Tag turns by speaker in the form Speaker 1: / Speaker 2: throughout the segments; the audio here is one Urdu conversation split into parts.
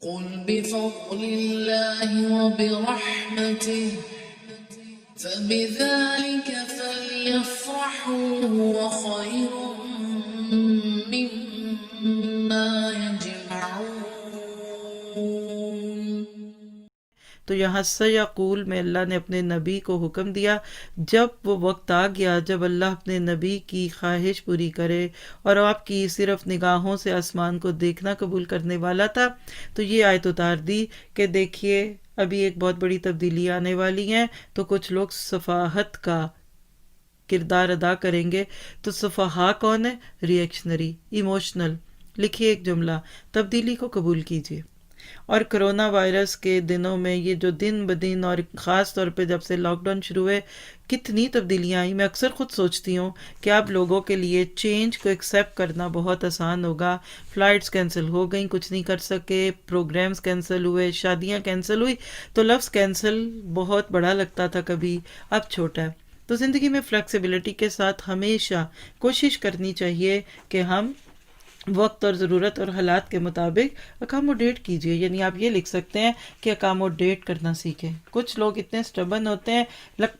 Speaker 1: قل بفضل الله وبرحمته فبذلك فليفرحوا هو خير مما يجمعون.
Speaker 2: تو یہاں سیقول میں اللہ نے اپنے نبی کو حکم دیا جب وہ وقت آ گیا جب اللہ اپنے نبی کی خواہش پوری کرے اور آپ کی صرف نگاہوں سے آسمان کو دیکھنا قبول کرنے والا تھا، تو یہ آیت اتار دی کہ دیکھیے ابھی ایک بہت بڑی تبدیلی آنے والی ہے، تو کچھ لوگ صفاحت کا کردار ادا کریں گے. تو صفحا کون ہے؟ Reactionary, emotional. لکھیے ایک جملہ، تبدیلی کو قبول کیجیے. اور کرونا وائرس کے دنوں میں یہ جو دن بدن اور خاص طور پہ جب سے لاک ڈاؤن شروع ہوئے کتنی تبدیلیاں آئیں. میں اکثر خود سوچتی ہوں کہ اب لوگوں کے لیے چینج کو ایکسیپٹ کرنا بہت آسان ہوگا. فلائٹس کینسل ہو گئیں، کچھ نہیں کر سکے، پروگرامز کینسل ہوئے، شادیاں کینسل ہوئی، تو لفظ کینسل بہت بڑا لگتا تھا کبھی، اب چھوٹا ہے. تو زندگی میں فلیکسیبلٹی کے ساتھ ہمیشہ کوشش کرنی چاہیے کہ ہم وقت اور ضرورت اور حالات کے مطابق اکاموڈیٹ کیجیے. یعنی آپ یہ لکھ سکتے ہیں کہ اکاموڈیٹ کرنا سیکھیں. کچھ لوگ اتنے سٹبن ہوتے ہیں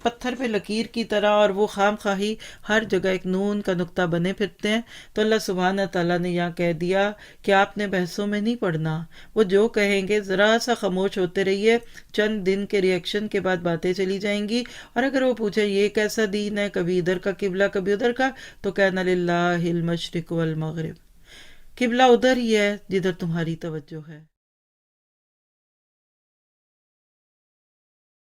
Speaker 2: پتھر پہ لکیر کی طرح، اور وہ خام خواہی ہر جگہ ایک نون کا نقطہ بنے پھرتے ہیں. تو اللہ سبحانہ تعالیٰ نے یہاں کہہ دیا کہ آپ نے بحثوں میں نہیں پڑھنا، وہ جو کہیں گے ذرا سا خاموش ہوتے رہیے، چند دن کے ریئیکشن کے بعد باتیں چلی جائیں گی. اور اگر وہ پوچھے یہ کیسا دین ہے، کبھی ادھر کا قبلہ کبھی ادھر کا، تو کہنا للہ المشرق والمغرب، قبلہ ادھر ہی ہے جدھر تمہاری توجہ ہے.